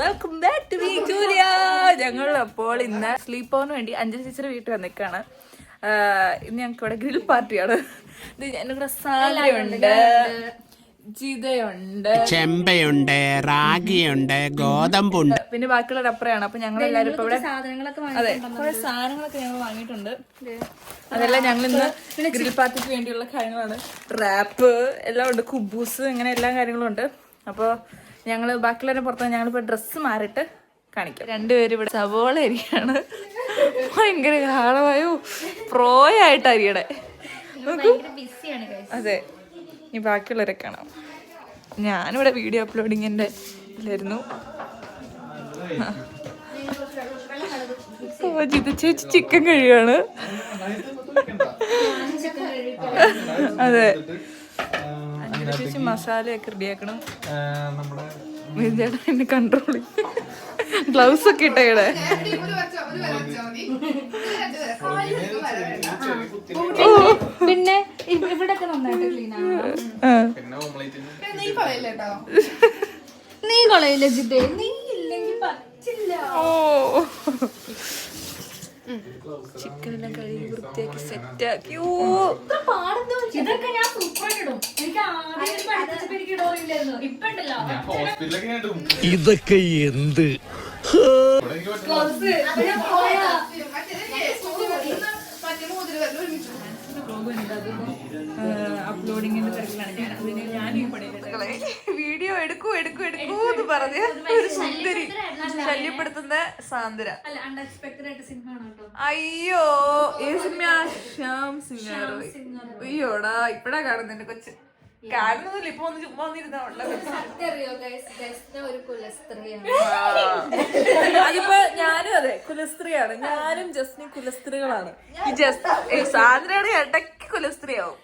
Welcome back to me Julia. ഞങ്ങൾ അപ്പോൾ ഇന്ന് സ്ലീപ്പ് ഓണിന് വേണ്ടി അഞ്ജലി ടീച്ചർ വീട്ടിൽ വന്നിക്കാണ്. ഇന്ന് ഞങ്ങൾക്ക് ഇവിടെ ഗ്രിൽ പാർട്ടിയാണ്. എന്റെ കൂടെ സാലയുണ്ട്, ജിതയുണ്ട്, ചെമ്പയുണ്ട്, റാഗിയുണ്ട്, ഗോതമ്പുണ്ട്, പിന്നെ ബാക്കിയുള്ള അപ്പുറയാണ്. അപ്പൊ ഞങ്ങൾ എല്ലാവരും ഇപ്പൊ ഇവിടെ അതെ കുറെ സാധനങ്ങളൊക്കെ ഞങ്ങൾ വാങ്ങിയിട്ടുണ്ട്. അതെല്ലാം ഞങ്ങൾ ഇന്ന് ഗ്രിൽ പാർട്ടിക്ക് വേണ്ടിയുള്ള കാര്യങ്ങളാണ്. റാപ്പ് എല്ലാം ഉണ്ട്, കുബൂസ്, ഇങ്ങനെ എല്ലാ കാര്യങ്ങളും ഉണ്ട്. അപ്പോൾ ഞങ്ങള് ബാക്കിയുള്ളവരെ പുറത്ത് ഞങ്ങളിപ്പോ ഡ്രസ്സ് മാറിയിട്ട് കാണിക്കാം. രണ്ടുപേരും ഇവിടെ സവോള അരിയാണ്. ഭയങ്കര കാളമായോ പ്രോയായിട്ട് അരിയടെ. അതെ, ഇനി ബാക്കിയുള്ളവരെ കാണാം. ഞാനിവിടെ വീഡിയോ അപ്ലോഡിങ്ങിന്റെ ഇതിലായിരുന്നു. ജിത ചേച്ചി ചിക്കൻ കഴിയാണ്. അതെ, ചേച്ചി മസാലയൊക്കെ റെഡിയാക്കണം. എന്നെ കൺട്രോൾ ഗ്ലൗസ് ഒക്കെ ഇട്ടേടെ. പിന്നെ ഇവിടെ നന്നായിട്ട് ക്ലീൻ നീ കളയില്ല ജിതേ, നീ ഇല്ലെങ്കിൽ പറ്റില്ല. ചിക്കനെല്ലാം കഴുകി വൃത്തിയാക്കി സെറ്റാക്കി. ഇതൊക്കെ ഞാൻ സൂപ്പറായിട്ടിടും. ഇതൊക്കെ എന്ത് അപ്ലോഡിങ്ങിന്റെ തിരക്കിലാണ് ഞാൻ. അതിന് ഞാൻ ഈ പണികളെ വീഡിയോ എടുക്കൂ എന്ന് പറഞ്ഞ് ഒരു സുന്ദരി ശല്യപ്പെടുത്തുന്ന സാന്ദ്ര. അയ്യോ, ശ്യാം സിംഗർ. അയ്യോടാ, ഇപ്പഴാ കാണുന്നുണ്ട് കൊച്ച്. കാണുന്നതില്ല, ഇപ്പൊ ഒന്ന് ചുമ്മാ വന്നിരുന്ന അതിപ്പോ ഞാനും അതെ കുലസ്ത്രീയാണ്. ഞാനും ജസ്റ്റിന് കുലസ്ത്രീകളാണ്. ഈ സാന്ദ്രയുടെ ഇടയ്ക്ക് കുലസ്ത്രീയാവും.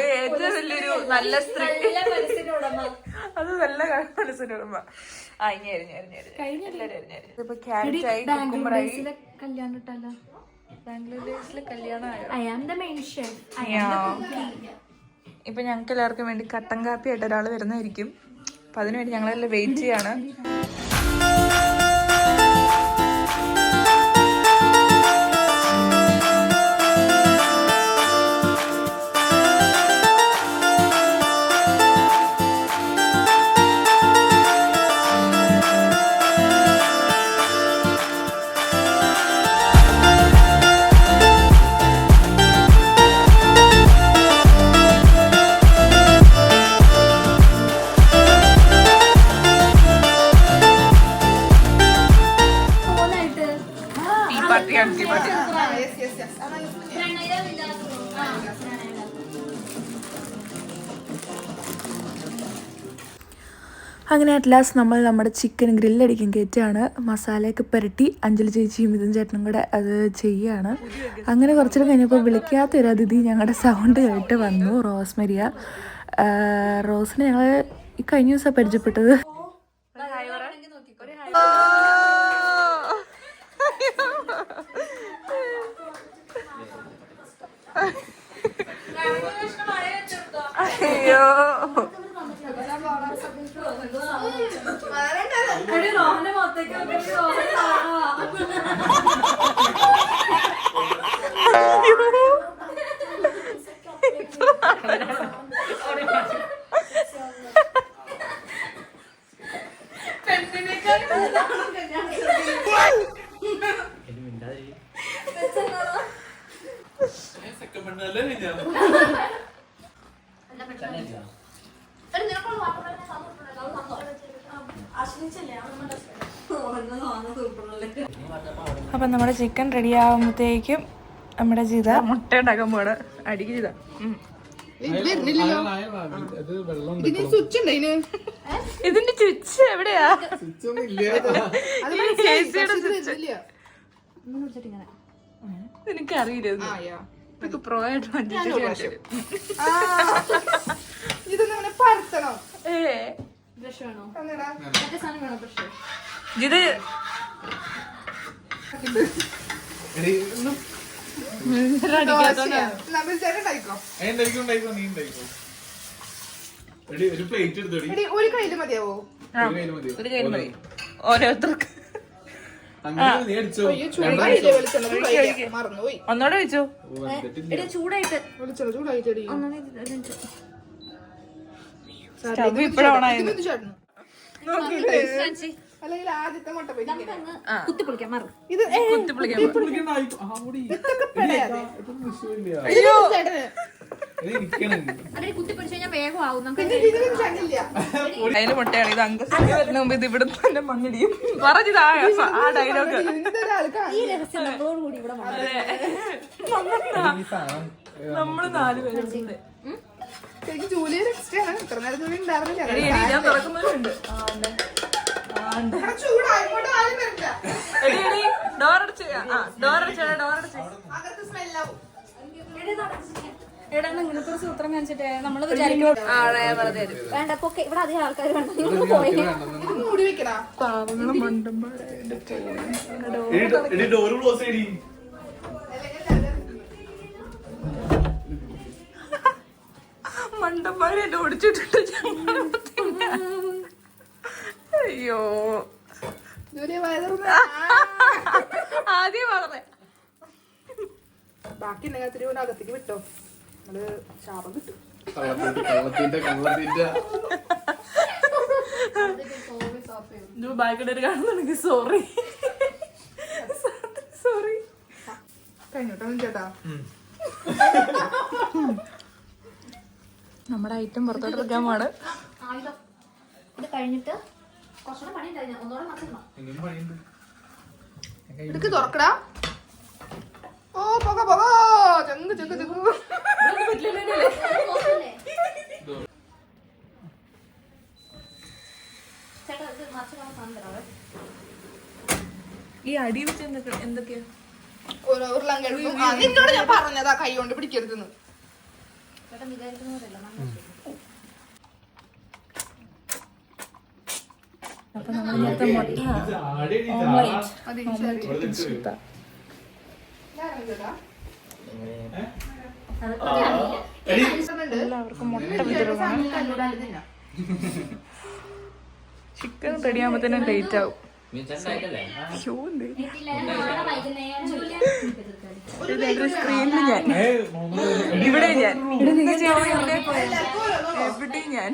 ഏറ്റവും വലിയൊരു നല്ല സ്ത്രീ, അത് നല്ല മനസ്സിനുടമ. ആ, ഇനി ഇപ്പൊ ക്യാരറ്റായി, കുക്കുംബറായി. ബാംഗ്ലൂരിലെ കല്യാണമായോ? ഇപ്പൊ ഞങ്ങൾക്ക് എല്ലാവർക്കും വേണ്ടി കട്ടൻ കാപ്പി ആയിട്ട് ഒരാൾ വരുന്നതായിരിക്കും. അപ്പൊ അതിനുവേണ്ടി ഞങ്ങളെല്ലാം വെയിറ്റ് ചെയ്യാണ്. അങ്ങനെ അറ്റ് ലാസ്റ്റ് നമ്മൾ നമ്മുടെ ചിക്കൻ ഗ്രില്ലടിക്കാൻ കയറ്റാണ്. മസാലയൊക്കെ പുരട്ടി അഞ്ജലി ചേച്ചിയും മിഥുൻ ചേട്ടനും കൂടെ അത് ചെയ്യാണ്. അങ്ങനെ കുറച്ചുകൂടെ കഴിഞ്ഞപ്പോൾ വിളിക്കാത്തൊരു അതിഥി ഞങ്ങളുടെ സൗണ്ട് കേട്ട് വന്നു, റോസ്മരിയ. റോസിനെ ഞങ്ങൾ ഈ കഴിഞ്ഞ ദിവസം പരിചയപ്പെട്ടത്. അയ്യോ, അപ്പം നമ്മുടെ ചിക്കൻ റെഡി ആകുമ്പോഴത്തേക്കും നമ്മുടെ ജിത മുട്ട ഉണ്ടാക്കാൻ പോണ്. അടിക്ക് ജിത. സ്വിച്ച് ഉണ്ട് ഇതിന്. ഇതിന്റെ സ്വിച്ച് എവിടെയാ? എനിക്കറിയില്ല. ഇതൊക്കെ പ്രോ ആയിട്ട് ഇതൊന്നും അങ്ങനെ പരത്തണം. ബ്രഷ് വേണോ? മറ്റേ സാധനം വേണോ ബ്രഷ്? ഇത് ഒരു കയ്യില് മതിയാവോ? ഒരു കയ്യിൽ മതി ഓരോരുത്തർക്ക്. മറന്നുപോയി. ഒന്നോടെ വെച്ചോ. ചൂടായിട്ട് ചൂടായിട്ടടി സ്റ്റവ് ഇപ്പഴാണായത്. അല്ലെങ്കിൽ ആദ്യത്തെ മുട്ട കുത്തിപ്പൊളിക്കാൻ മാറും. ഇത് കുത്തിപ്പൊളിക്കാൻ അതിന് കുത്തിപ്പൊളിച്ച് കഴിഞ്ഞാൽ വേഗം ആവും. നമുക്ക് അതിന് മുട്ടയാണ്. ഇത് അങ്കസരി വരുന്ന മുമ്പ് ഇത് ഇവിടെ തന്നെ മണ്ണിടിയും. പറഞ്ഞത് ആ ഡയലോഗ്. ഈ രഹസ്യം നമ്മളോട് കൂടി ഇവിടെ നമ്മള് 4 പേരുണ്ട്. എനിക്ക് ജൂലിയൊരു എക്സ്ട്രാ ആണ്. ഇത്ര നേരം ജൂലി ഉണ്ടായിരുന്നില്ല. ഞാൻ തുറക്കുന്നവരുണ്ട്. ചൂടായിക്കോട്ടെ, ആരും വരില്ല. ഡോറടിച്ച് ഡോറടിച്ചേ. അകത്ത് സ്മെല്ലാവും. ഇവിടെ ഇങ്ങനത്തെ സൂത്രം കാണിച്ചിട്ട് നമ്മള് വിചാരിക്കും വേണ്ട ഇപ്പൊ ഇവിടെ അധികം ആൾക്കാർ വേണ്ട നിങ്ങൾ പോയി ഇത് മൂടി വെക്കണ പാവങ്ങളും മണ്ടന്മാരെ എന്നെ ഓടിച്ചിട്ടുണ്ട്. അയ്യോ ജൂലിയ വയറുന്ന ആദ്യം പറഞ്ഞേ. ബാക്കി ഉണ്ടെങ്കിൽ അകത്തേക്ക് വിട്ടോ. നമ്മള് ശാപം കിട്ടും. ബാക്കിയുടെ കാണുന്നുണ്ടെങ്കിൽ സോറി. കഴിഞ്ഞോട്ടോ ചേട്ടാ. നമ്മുടെ ഐറ്റം പുറത്തോട്ട് എടുക്കാൻ പാട്. ഇത് കഴിഞ്ഞിട്ട് കുറച്ചുകൂടെ പണി ഉണ്ടായിരുന്നു. ഒന്നുകൂടെ നടത്തണം. എടുക്ക് തുറക്കടാ. ഓ പോക പോക ചെങ്ക് ചെങ്ക് ചെങ്ക്. ചേട്ടാ ഇത് മറിച്ച് സാധനം തരാവേ. ഈ അടി വെച്ച് എന്തൊക്കെയാ? ഉരുളൻ കിഴങ്ങും. നിന്നോട് ഞാൻ പറഞ്ഞതാ കൈ കൊണ്ട് പിടിക്കരുതെന്ന്. ചേട്ടൻ വിചാരിക്കുന്നവരല്ല നമ്മൾ. അപ്പൊ നമ്മൾ നേരത്തെ മുട്ട എല്ലാവർക്കും മുട്ട വിതറുകയാണ്. ചിക്കൻ റെഡി ആകുമ്പോഴത്തേനും ലേറ്റ് ആവും. സ്ക്രീനിൽ ഞാൻ ഇവിടെ ഞാൻ എവിടെയും ഞാൻ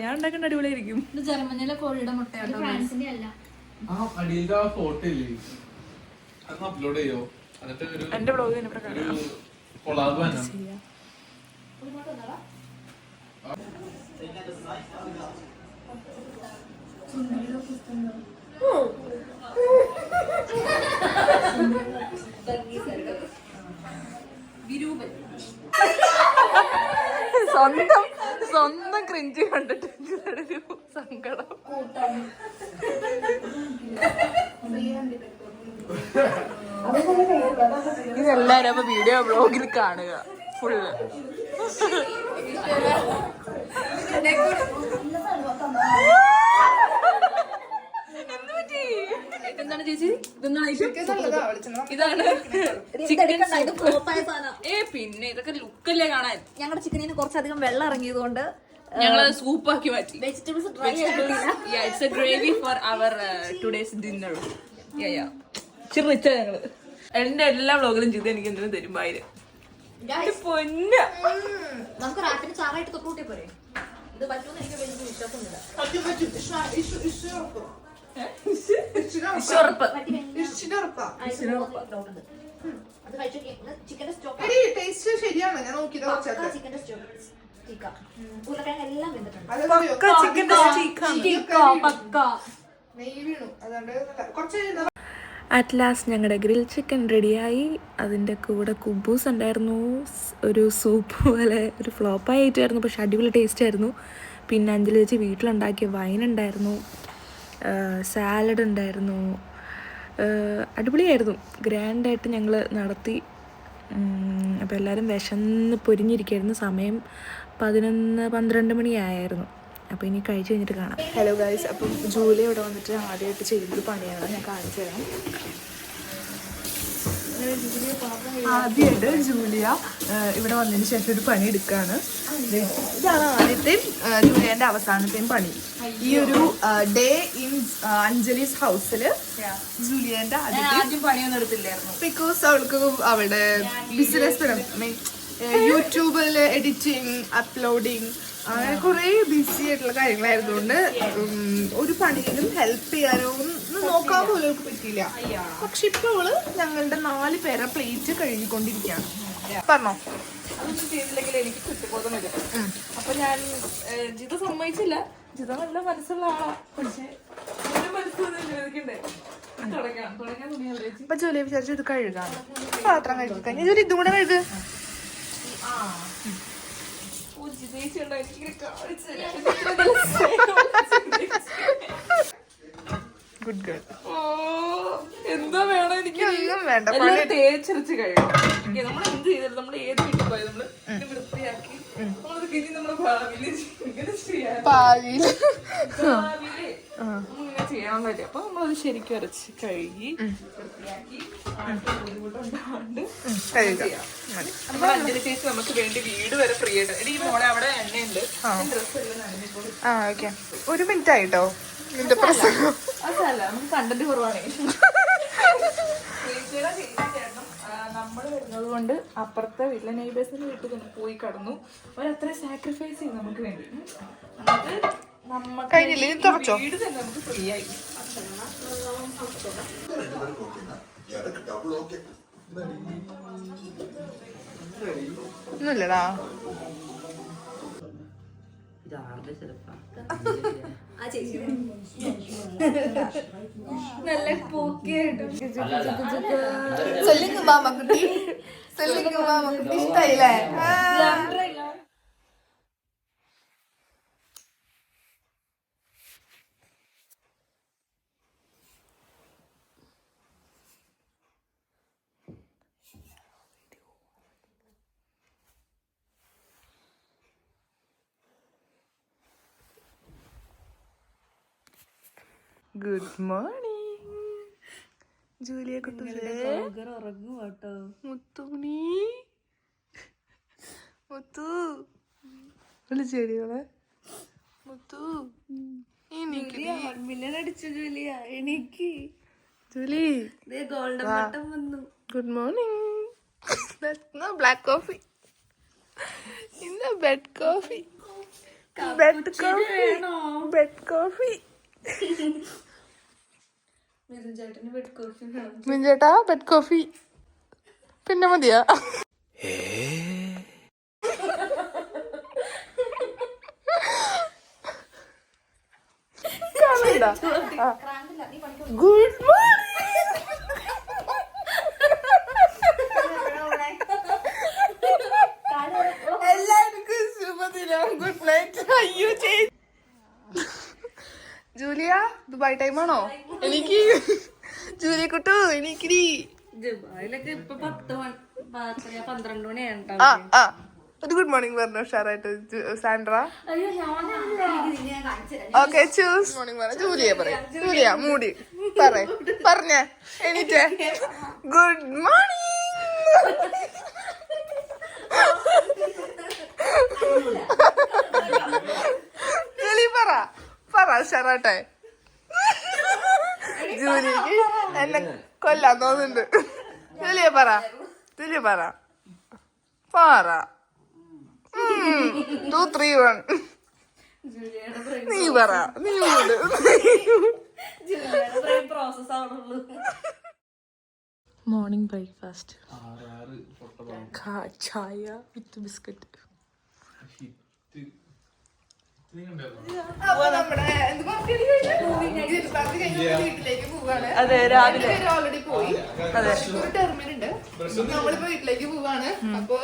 ഞാൻ ഉണ്ടാക്കേണ്ട അടിപൊളിയായിരിക്കും. ഇത് ജർമ്മനിയിലെ കോഴിയുടെ മുട്ടയാണ്. ഫ്രാൻസിന്റെ അല്ല. എന്റെ ബ്ലോഗ് തന്നെ പ്രകാരം സ്വന്തം ക്രിഞ്ച് കണ്ടിട്ട് ഒരു സങ്കടം. ഇതെല്ലാരും അപ്പൊ വീഡിയോ ബ്ലോഗിൽ കാണുക ഫുള്ള്. എന്താണ് ചേച്ചി? ഇതാണ് ചിക്കൻ. പിന്നെ ഇതൊക്കെ ലുക്കല്ലേ കാണാൻ. ഞങ്ങളുടെ ചിക്കനിന് കുറച്ചധികം വെള്ളം ഇറങ്ങിയതുകൊണ്ട് ഞങ്ങളത് സൂപ്പാക്കി മാറ്റി. വെജിറ്റബിൾസ് ഡ്രൈ ആയിട്ടില്ല. It's a gravy for our today's dinner. ചിറിച്ച ഞങ്ങള് എന്റെ എല്ലാ വ്ളോഗിലും ചെയ്ത് എനിക്ക് എന്തെങ്കിലും തരും ബായില്. പൊന്ന നമുക്ക് റാപ്പിന് ചാറായിട്ട് തൊട്ടുകൂട്ടി പോരെ. ഇത് പറ്റുമെന്ന് എനിക്ക് വലിയ വിശ്വാസമൊന്നുമില്ല. അത് കഴിച്ചു ചിക്കന്റെ സ്റ്റോക്ക് ശരിയാണ്. ഞാൻ നോക്കിയത് ചിക്കന്റെ സ്റ്റോക്ക് ഉരുളക്കിഴങ്ങ് എല്ലാം വെന്തിട്ടുണ്ട്. നെയ്യ് വീണു. അതുകൊണ്ട് കുറച്ച് അറ്റ് ലാസ്റ്റ് ഞങ്ങളുടെ ഗ്രിൽ ചിക്കൻ റെഡിയായി. അതിൻ്റെ കൂടെ കുബൂസ് ഉണ്ടായിരുന്നു, ഒരു സൂപ്പ് പോലെ ഒരു ഫ്ലോപ്പായിട്ടായിരുന്നു, പക്ഷെ അടിപൊളി ടേസ്റ്റ് ആയിരുന്നു. പിന്നെ അഞ്ജലി ചേച്ചി വീട്ടിലുണ്ടാക്കിയ വൈൻ ഉണ്ടായിരുന്നു, സാലഡ് ഉണ്ടായിരുന്നു, അടിപൊളിയായിരുന്നു. ഗ്രാൻഡായിട്ട് ഞങ്ങൾ നടത്തി. അപ്പോൾ എല്ലാവരും വിശന്ന് പൊരിഞ്ഞിരിക്കുകയായിരുന്നു. സമയം 11-12 മണിയായിരുന്നു. അപ്പോൾ ഇനി കഴിച്ച് കഴിഞ്ഞിട്ട് കാണാം. ഹലോ ഗൈസ്, അപ്പം ജൂലി ഇവിടെ വന്നിട്ട് ആദ്യമായിട്ട് ചെയ്തൊരു പണിയാണ്, ഞാൻ കാണിച്ചു തരാം. ആദ്യമായിട്ട് ജൂലിയ ഇവിടെ വന്നതിന് ശേഷം ഒരു പണി എടുക്കുകയാണ്. ഇതാണ് ആദ്യത്തെയും ജൂലിയൻ്റെ അവസാനത്തെയും പണി. ഈ ഒരു ഡേ ഇൻ അഞ്ജലീസ് ഹൗസിൽ ജൂലിയൻ്റെ ആദ്യം പണിയൊന്നും എടുത്തില്ലായിരുന്നു. ബിക്കോസ് അവൾക്ക് അവിടെ ബിസിനസ് മീൻ യൂട്യൂബിൽ എഡിറ്റിങ്, അപ്ലോഡിങ്, അങ്ങനെ കുറേ ബിസി ആയിട്ടുള്ള കാര്യങ്ങളായതുകൊണ്ട് ഒരു പണിയിലും ഹെൽപ്പ് ചെയ്യാനോ ഒന്നും നോക്കാൻ പോലും അവൾക്ക് പറ്റിയില്ല. പക്ഷെ ഇപ്പോൾ അവള് ഞങ്ങളുടെ 4 പേരെ പ്ലേറ്റ് കഴുകിക്കൊണ്ടിരിക്കുകയാണ്. പറഞ്ഞോ, അതൊന്നും ചെയ്തില്ലെങ്കിൽ എനിക്ക് കുറ്റബോധം വരും. അപ്പൊ ഞാൻ ജിത സമ്മതിച്ചില്ല. ജിത നല്ല മനസ്സുള്ള ആളാ, പക്ഷെ അപ്പൊ ജോലി വിചാരിച്ചു ഇത് കഴുകാം. പാത്രം കഴുകി കഴിഞ്ഞാൽ ജോലി ഇതും കൂടെ കഴുക. Good girl. എന്താ വേണം, എനിക്ക് ഒന്നും വേണ്ട. തേച്ചരച്ച് കഴിയും. നമ്മൾ എന്ത് ചെയ്താലും നമ്മൾ ഏത് വീട്ടിൽ പോയത് നമ്മള് വൃത്തിയാക്കി ചെയ്യാൻ പറ്റും. അപ്പൊ നമ്മളത് ശരിക്കും അരച്ച് കഴുകി വൃത്തിയാക്കി നമ്മൾ അഞ്ജലി ചേച്ചി നമുക്ക് വേണ്ടി വീട് വരെ ഫ്രീ ആയിട്ട്. എനിക്ക് മോളെ അവിടെ എണ്ണയുണ്ട്, ഡ്രസ്സ് എല്ലാം നനഞ്ഞിപ്പോൾ. ഒരു മിനിറ്റ് ആയിട്ടോ നിന്റെ പ്രസംഗം. അതല്ല, നമുക്ക് കണ്ടന്റ് കുറവാണ്. ചേച്ചിയുടെ ചേട്ടനും നമ്മൾ വരുന്നത് കൊണ്ട് അപ്പുറത്തെ വീട്ടിലെ നെയ്ബേഴ്സിന്റെ വീട്ടിൽ തന്നെ പോയി കടന്നു. അവരത്ര സാക്രിഫൈസ് ചെയ്തു നമുക്ക് വേണ്ടി. നമുക്ക് വീട് തന്നെ നമുക്ക് ഫ്രീ ആയി. ഒന്നുമില്ലടാ, നല്ല പോക്കിയായിട്ടും ഇഷ്ടായില്ലേ? ഗുഡ് മോർണിംഗ് ജൂലിയ കുട്ടികളെ. മുത്തുമണി മുത്തു വിളിച്ചേടിയോളെ. മുത്തു അടിച്ചു ജൂലിയ. എനിക്ക് ജൂലി ഗോൾഡൻ ബട്ടൺ വന്നു. Good morning. Black coffee in the bed coffee. Bed coffee, bed coffee. മിഞ്ചേട്ടാ ബെഡ് കോഫി പിന്നെ മതിയാ? Good morning. എല്ലാവർക്കും ശുഭദിനം. Good night. അയ്യോ ചേച്ചി ജൂലിയ, ദുബായ് ടൈമാണോ? എനിക്ക് ജൂലിയ കുട്ടു എനിക്ക് ദുബായിലൊക്കെ ഇപ്പൊ 12 മണിയാണ്. ഒരു ഗുഡ് മോർണിംഗ് പറഞ്ഞു ഉഷാറായിട്ട് സാൻഡ്ര. ഓക്കെ, ചൂസ് മോർണിംഗ് പറ. ജൂലിയ പറയാം. ജൂലിയ മൂടി പറഞ്ഞ എനിക്ക് ഗുഡ് മോർണിംഗ്. ജൂലി പറ ഉഷാറാട്ടെ. ജൂലിക്ക് എന്നെ കൊല്ലാൻ തോന്നുന്നുണ്ട്. ജൂലിയ പറ. ജൂലിയ പറ 2, 3, 1. നീ പറ. നീ മോർണിംഗ് ബ്രേക്ക്ഫാസ്റ്റ് ചായ വിത്ത് ബിസ്ക്കറ്റ്. അപ്പൊ നമ്മുടെ എന്ത് പാർട്ടിയാണ് വീട്ടിലേക്ക് പോവാണ്. അതെ രാവിലെ ഓൾറെഡി പോയി. ഒരു ടെർമിനുണ്ട്. നമ്മളിപ്പോ വീട്ടിലേക്ക് പോവാണ്. അപ്പൊ